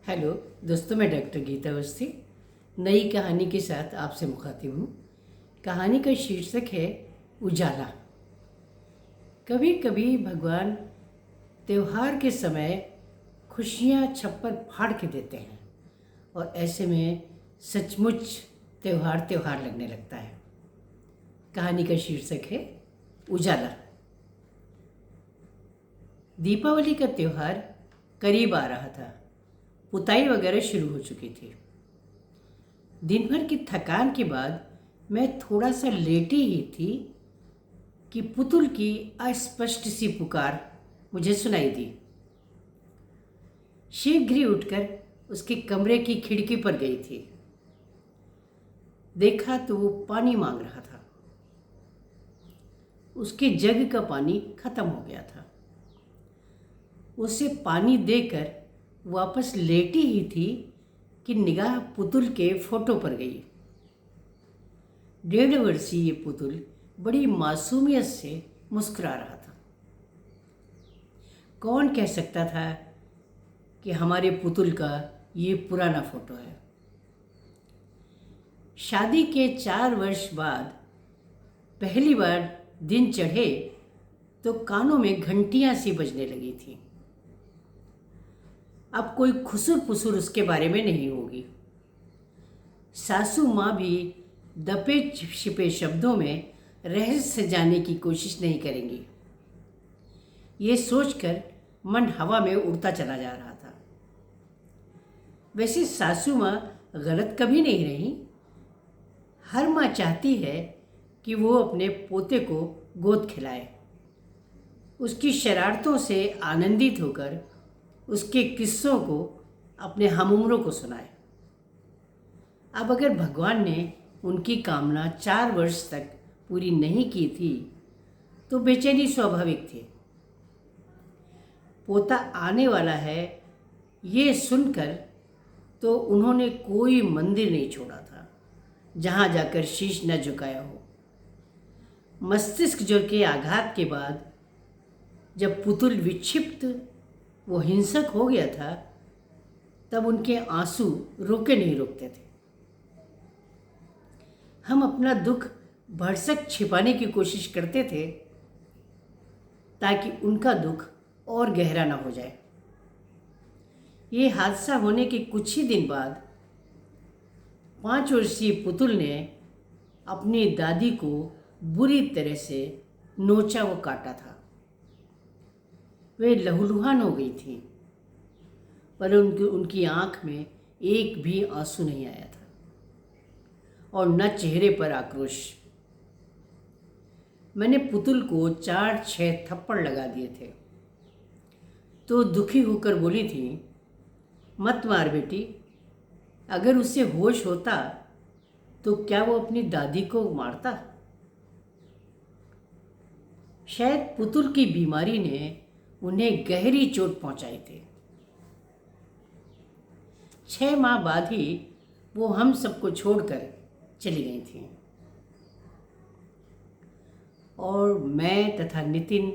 Hello दोस्तों, मैं doctor Gita Awasthi नई कहानी के साथ आपसे मुखातिब हूँ। कहानी का शीर्षक है उजाला। कभी कभी भगवान त्योहार के समय खुशियाँ छप्पर फाड़ के देते हैं और ऐसे में सचमुच त्योहार त्योहार लगने लगता है। कहानी का शीर्षक है उजाला। दीपावली का त्यौहार करीब आ रहा था। पुताई वगैरह शुरू हो चुकी थी। दिन भर की थकान के बाद मैं थोड़ा सा लेटी ही थी कि पुतुल की अस्पष्ट सी पुकार मुझे सुनाई दी। शीघ्र ही उठकर उसके कमरे की खिड़की पर गई थी। देखा तो वो पानी मांग रहा था। उसके जग का पानी खत्म हो गया था। उसे पानी देकर वापस लेटी ही थी कि निगाह पुतुल के फोटो पर गई। 1.5 वर्षीय पुतुल बड़ी मासूमियत से मुस्कुरा रहा था। कौन कह सकता था कि हमारे पुतुल का ये पुराना फोटो है। शादी के 4 वर्ष बाद पहली बार दिन चढ़े तो कानों में घंटियां सी बजने लगी थी। अब कोई खुसुर पुसुर उसके बारे में नहीं होगी। सासू माँ भी दबे छिपे शब्दों में रहस्य जाने की कोशिश नहीं करेंगी। ये सोचकर मन हवा में उड़ता चला जा रहा था। वैसे सासू माँ गलत कभी नहीं रही। हर माँ चाहती है कि वो अपने पोते को गोद खिलाए, उसकी शरारतों से आनंदित होकर उसके किस्सों को अपने हमउम्रों को सुनाए। अब अगर भगवान ने उनकी कामना 4 वर्ष तक पूरी नहीं की थी तो बेचैनी स्वाभाविक थी। पोता आने वाला है ये सुनकर तो उन्होंने कोई मंदिर नहीं छोड़ा था जहाँ जाकर शीश न झुकाया हो। मस्तिष्क ज्वर के आघात के बाद जब पुतुल विक्षिप्त वो हिंसक हो गया था तब उनके आंसू रोके नहीं रोकते थे। हम अपना दुख भरसक छिपाने की कोशिश करते थे ताकि उनका दुख और गहरा ना हो जाए। ये हादसा होने के कुछ ही दिन बाद 5 वर्षीय पुतुल ने अपनी दादी को बुरी तरह से नोचा व काटा था। वे लहूलुहान हो गई थी पर उनकी आंख में एक भी आंसू नहीं आया था और न चेहरे पर आक्रोश। मैंने पुतुल को 4-6 थप्पड़ लगा दिए थे तो दुखी होकर बोली थी, मत मार बेटी। अगर उसे होश होता तो क्या वो अपनी दादी को मारता? शायद पुतुल की बीमारी ने उन्हें गहरी चोट पहुंचाई थी। 6 माह बाद ही वो हम सबको छोड़कर चली गई थी और मैं तथा नितिन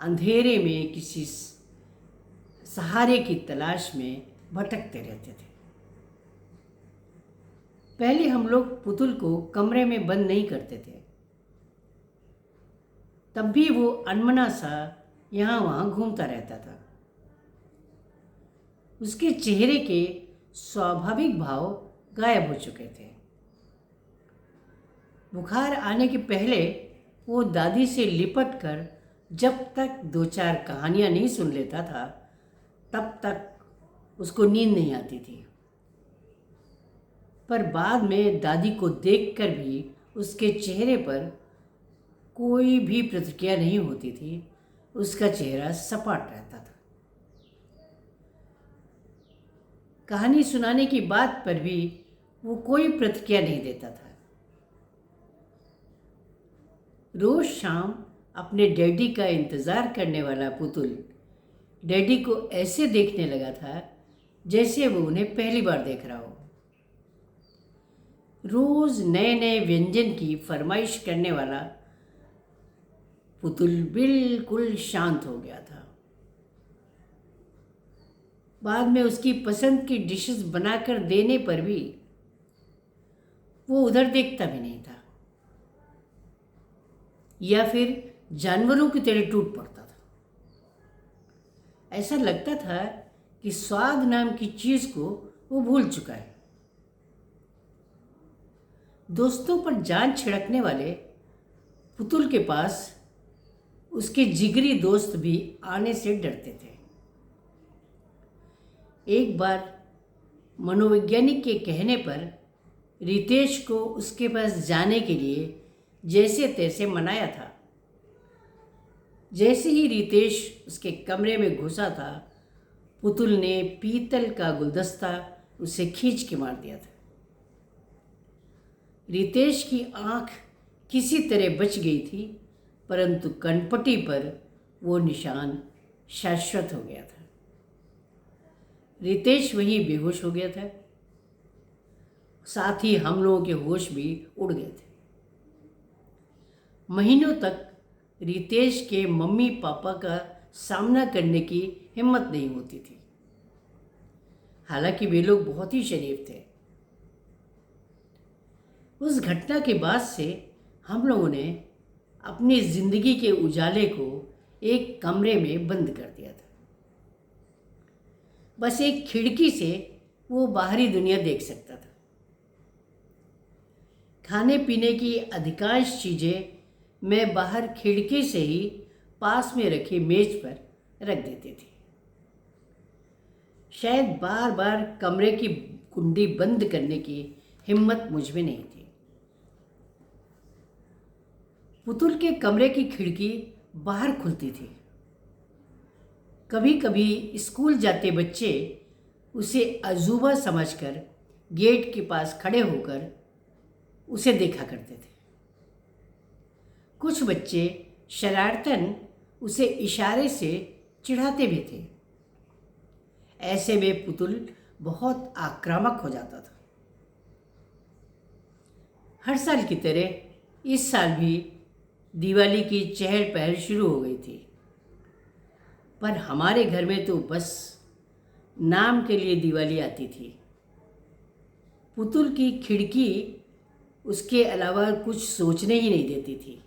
अंधेरे में किसी सहारे की तलाश में भटकते रहते थे। पहले हम लोग पुतुल को कमरे में बंद नहीं करते थे, तब भी वो अनमना सा यहाँ वहाँ घूमता रहता था। उसके चेहरे के स्वाभाविक भाव गायब हो चुके थे। बुखार आने के पहले वो दादी से लिपट कर जब तक 2-4 कहानियाँ नहीं सुन लेता था तब तक उसको नींद नहीं आती थी। पर बाद में दादी को देखकर भी उसके चेहरे पर कोई भी प्रतिक्रिया नहीं होती थी। उसका चेहरा सपाट रहता था। कहानी सुनाने की बात पर भी वो कोई प्रतिक्रिया नहीं देता था। रोज शाम अपने डैडी का इंतज़ार करने वाला पुतुल डैडी को ऐसे देखने लगा था जैसे वो उन्हें पहली बार देख रहा हो। रोज नए नए व्यंजन की फरमाइश करने वाला पुतुल बिल्कुल शांत हो गया था। बाद में उसकी पसंद की डिशेस बनाकर देने पर भी वो उधर देखता भी नहीं था, या फिर जानवरों की तरह टूट पड़ता था। ऐसा लगता था कि स्वाद नाम की चीज को वो भूल चुका है। दोस्तों पर जान छिड़कने वाले पुतुल के पास उसके जिगरी दोस्त भी आने से डरते थे। एक बार मनोवैज्ञानिक के कहने पर रितेश को उसके पास जाने के लिए जैसे तैसे मनाया था। जैसे ही रितेश उसके कमरे में घुसा था, पुतुल ने पीतल का गुलदस्ता उसे खींच के मार दिया था। रितेश की आंख किसी तरह बच गई थी, परंतु कनपटी पर वो निशान शाश्वत हो गया था। रितेश वहीं बेहोश हो गया था, साथ ही हम लोगों के होश भी उड़ गए थे। महीनों तक रितेश के मम्मी पापा का सामना करने की हिम्मत नहीं होती थी। हालांकि वे लोग बहुत ही शरीफ थे। उस घटना के बाद से हम लोगों ने अपनी जिंदगी के उजाले को एक कमरे में बंद कर दिया था। बस एक खिड़की से वो बाहरी दुनिया देख सकता था। खाने पीने की अधिकांश चीज़ें मैं बाहर खिड़की से ही पास में रखी मेज पर रख देती थी। शायद बार बार कमरे की कुंडी बंद करने की हिम्मत मुझ में नहीं थी। पुतुल के कमरे की खिड़की बाहर खुलती थी। कभी कभी स्कूल जाते बच्चे उसे अजूबा समझकर गेट के पास खड़े होकर उसे देखा करते थे। कुछ बच्चे शरारतन उसे इशारे से चिढ़ाते भी थे। ऐसे में पुतुल बहुत आक्रामक हो जाता था। हर साल की तरह इस साल भी दिवाली की चहल पहल शुरू हो गई थी, पर हमारे घर में तो बस नाम के लिए दिवाली आती थी। पुतुल की खिड़की उसके अलावा कुछ सोचने ही नहीं देती थी।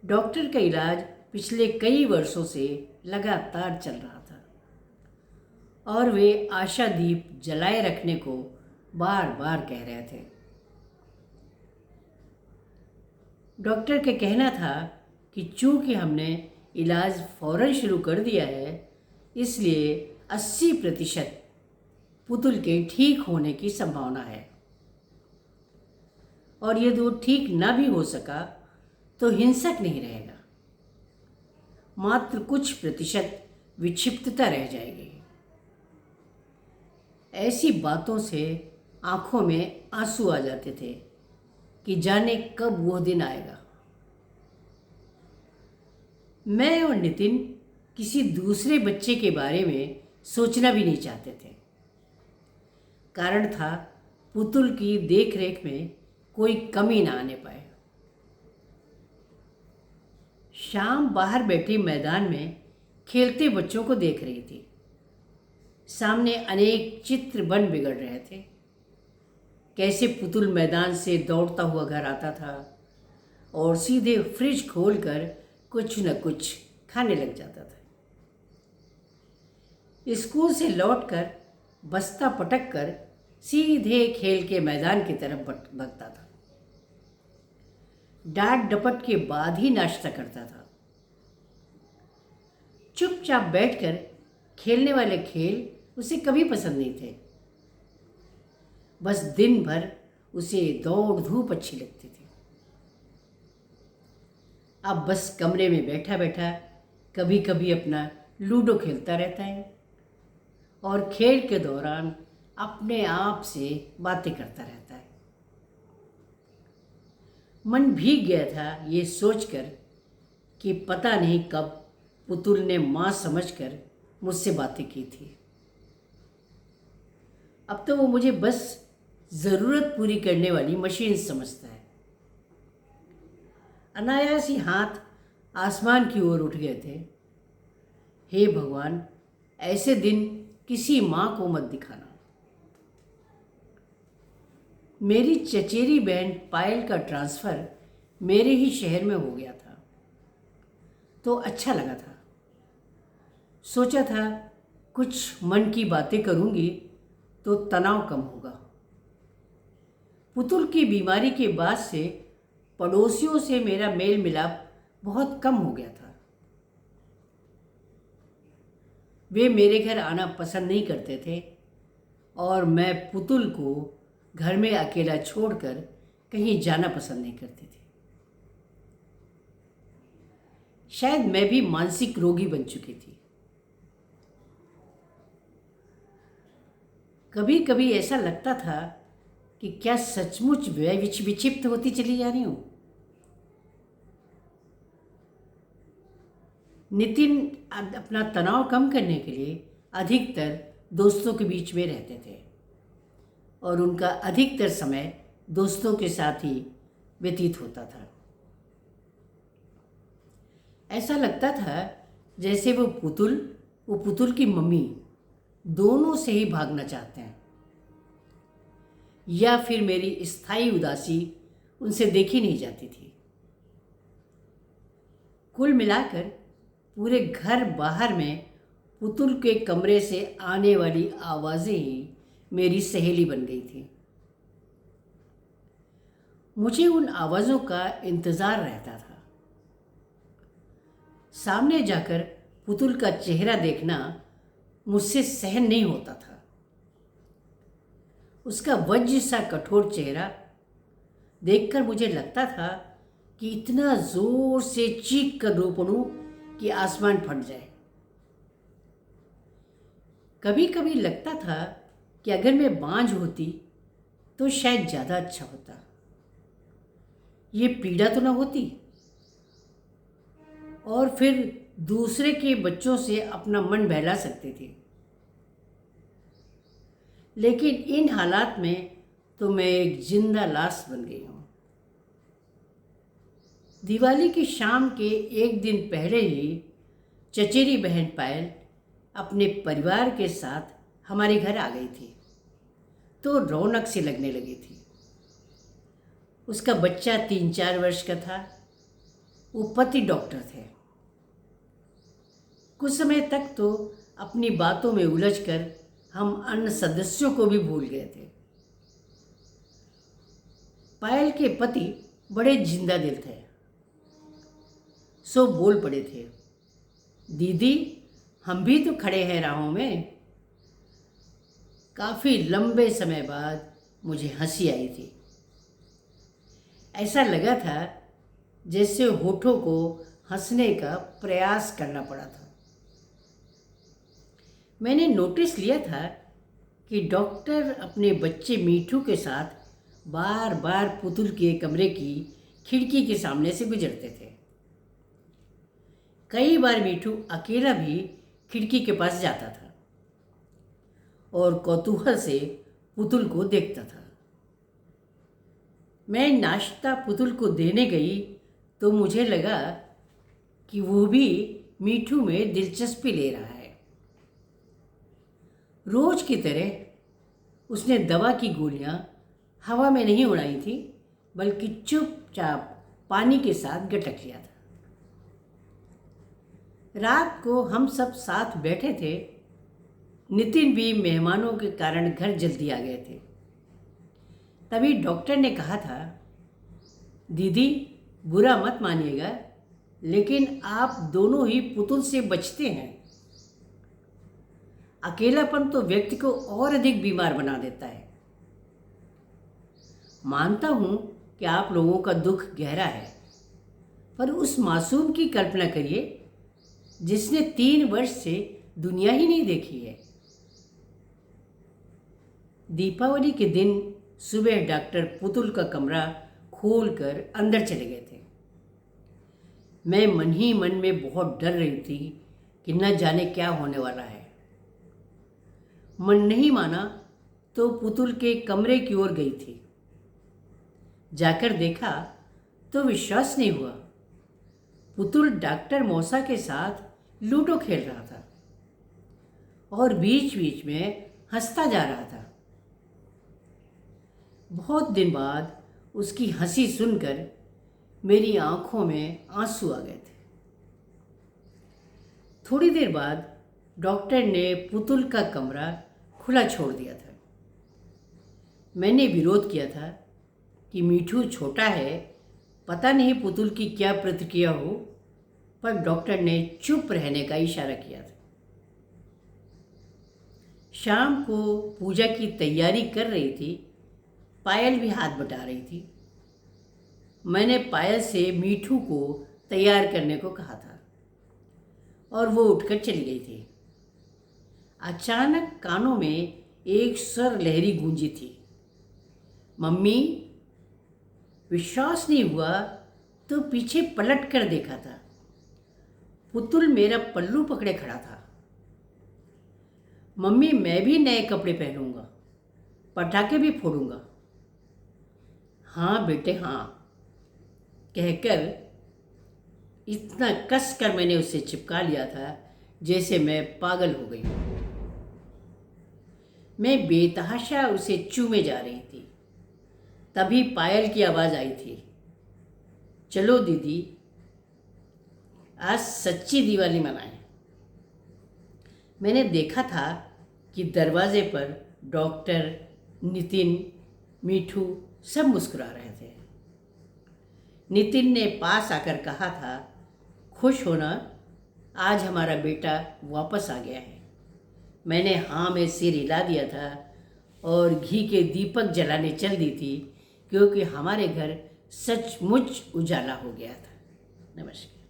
डॉक्टर का इलाज पिछले कई वर्षों से लगातार चल रहा था और वे आशा दीप जलाए रखने को बार बार कह रहे थे। डॉक्टर का कहना था कि चूंकि हमने इलाज फौरन शुरू कर दिया है, इसलिए 80% पुतुल के ठीक होने की संभावना है, और यदि वो ठीक ना भी हो सका तो हिंसक नहीं रहेगा, मात्र कुछ प्रतिशत विक्षिप्तता रह जाएगी। ऐसी बातों से आंखों में आंसू आ जाते थे कि जाने कब वो दिन आएगा। मैं और नितिन किसी दूसरे बच्चे के बारे में सोचना भी नहीं चाहते थे। कारण था पुतुल की देखरेख में कोई कमी ना आने पाए। शाम बाहर बैठी मैदान में खेलते बच्चों को देख रही थी। सामने अनेक चित्र बन बिगड़ रहे थे। कैसे पुतुल मैदान से दौड़ता हुआ घर आता था और सीधे फ्रिज खोलकर कुछ न कुछ खाने लग जाता था। स्कूल से लौटकर बस्ता पटक कर सीधे खेल के मैदान की तरफ भागता था। डांट डपट के बाद ही नाश्ता करता था। चुपचाप बैठकर खेलने वाले खेल उसे कभी पसंद नहीं थे। बस दिन भर उसे दौड़ धूप अच्छी लगती थी। अब बस कमरे में बैठा बैठा कभी कभी अपना लूडो खेलता रहता है और खेल के दौरान अपने आप से बातें करता रहता है। मन भीग गया था ये सोचकर कि पता नहीं कब पुतुल ने माँ समझकर मुझसे बातें की थी। अब तो वो मुझे बस ज़रूरत पूरी करने वाली मशीन समझता है। अनायास ही हाथ आसमान की ओर उठ गए थे। हे भगवान, ऐसे दिन किसी माँ को मत दिखाना। मेरी चचेरी बहन पायल का ट्रांसफ़र मेरे ही शहर में हो गया था, तो अच्छा लगा था। सोचा था कुछ मन की बातें करूँगी तो तनाव कम होगा। पुतुल की बीमारी के बाद से पड़ोसियों से मेरा मेल मिलाप बहुत कम हो गया था। वे मेरे घर आना पसंद नहीं करते थे और मैं पुतुल को घर में अकेला छोड़कर कहीं जाना पसंद नहीं करती थी। शायद मैं भी मानसिक रोगी बन चुकी थी। कभी कभी ऐसा लगता था कि क्या सचमुच विक्षिप्त होती चली जा रही हूँ। नितिन अपना तनाव कम करने के लिए अधिकतर दोस्तों के बीच में रहते थे और उनका अधिकतर समय दोस्तों के साथ ही व्यतीत होता था। ऐसा लगता था जैसे वो पुतुल की मम्मी दोनों से ही भागना चाहते हैं, या फिर मेरी स्थायी उदासी उनसे देखी नहीं जाती थी। कुल मिलाकर पूरे घर बाहर में पुतुल के कमरे से आने वाली आवाज़ें ही मेरी सहेली बन गई थी। मुझे उन आवाज़ों का इंतज़ार रहता था। सामने जाकर पुतुल का चेहरा देखना मुझसे सहन नहीं होता था। उसका वज्र सा कठोर चेहरा देखकर मुझे लगता था कि इतना जोर से चीख कर रो पड़ूं कि आसमान फट जाए। कभी कभी लगता था कि अगर मैं बांझ होती तो शायद ज़्यादा अच्छा होता। ये पीड़ा तो ना होती और फिर दूसरे के बच्चों से अपना मन बहला सकती थी। लेकिन इन हालात में तो मैं एक जिंदा लाश बन गई हूँ। दिवाली की शाम के एक दिन पहले ही चचेरी बहन पायल अपने परिवार के साथ हमारे घर आ गई थी, तो रौनक सी लगने लगी थी। उसका बच्चा 3-4 वर्ष का था। वो पति डॉक्टर थे। कुछ समय तक तो अपनी बातों में उलझकर हम अन्य सदस्यों को भी भूल गए थे। पायल के पति बड़े जिंदा दिल थे, सो बोल पड़े थे, दीदी हम भी तो खड़े हैं राहों में। काफ़ी लंबे समय बाद मुझे हंसी आई थी। ऐसा लगा था जैसे होठों को हंसने का प्रयास करना पड़ा था। मैंने नोटिस लिया था कि डॉक्टर अपने बच्चे मीठू के साथ बार बार पुतुल के कमरे की खिड़की के सामने से गुजरते थे। कई बार मीठू अकेला भी खिड़की के पास जाता था और कौतूहल से पुतुल को देखता था। मैं नाश्ता पुतुल को देने गई तो मुझे लगा कि वो भी मीठू में दिलचस्पी ले रहा है। रोज की तरह उसने दवा की गोलियां हवा में नहीं उड़ाई थी, बल्कि चुपचाप पानी के साथ गटक लिया था। रात को हम सब साथ बैठे थे। नितिन भी मेहमानों के कारण घर जल्दी आ गए थे। तभी डॉक्टर ने कहा था, दीदी बुरा मत मानिएगा, लेकिन आप दोनों ही पुतुल से बचते हैं। अकेलापन तो व्यक्ति को और अधिक बीमार बना देता है। मानता हूं कि आप लोगों का दुख गहरा है, पर उस मासूम की कल्पना करिए जिसने 3 वर्ष से दुनिया ही नहीं देखी है। दीपावली के दिन सुबह डॉक्टर पुतुल का कमरा खोलकर अंदर चले गए थे। मैं मन ही मन में बहुत डर रही थी कि न जाने क्या होने वाला है। मन नहीं माना तो पुतुल के कमरे की ओर गई थी। जाकर देखा तो विश्वास नहीं हुआ। पुतुल डॉक्टर मौसा के साथ लूडो खेल रहा था। और बीच बीच में हंसता जा रहा था। बहुत दिन बाद उसकी हंसी सुनकर मेरी आंखों में आंसू आ गए थे। थोड़ी देर बाद डॉक्टर ने पुतुल का कमरा खुला छोड़ दिया था। मैंने विरोध किया था कि मीठू छोटा है, पता नहीं पुतुल की क्या प्रतिक्रिया हो, पर डॉक्टर ने चुप रहने का इशारा किया था। शाम को पूजा की तैयारी कर रही थी, पायल भी हाथ बटा रही थी। मैंने पायल से मीठू को तैयार करने को कहा था और वो उठकर चली गई थी। अचानक कानों में एक स्वर लहरी गूंजी थी, मम्मी। विश्वास नहीं हुआ तो पीछे पलट कर देखा था। पुतुल मेरा पल्लू पकड़े खड़ा था। मम्मी, मैं भी नए कपड़े पहनूंगा, पटाखे भी फोड़ूंगा। हाँ बेटे हाँ, कहकर इतना कस कर मैंने उसे चिपका लिया था जैसे मैं पागल हो गई। मैं बेतहाशा उसे चूमे जा रही थी, तभी पायल की आवाज़ आई थी, चलो दीदी आज सच्ची दिवाली मनाएं। मैंने देखा था कि दरवाजे पर डॉक्टर, नितिन, मीठू सब मुस्कुरा रहे थे। नितिन ने पास आकर कहा था, खुश होना, आज हमारा बेटा वापस आ गया है। मैंने हाँ में सिर हिला दिया था और घी के दीपक जलाने चल दी थी, क्योंकि हमारे घर सचमुच उजाला हो गया था। नमस्कार।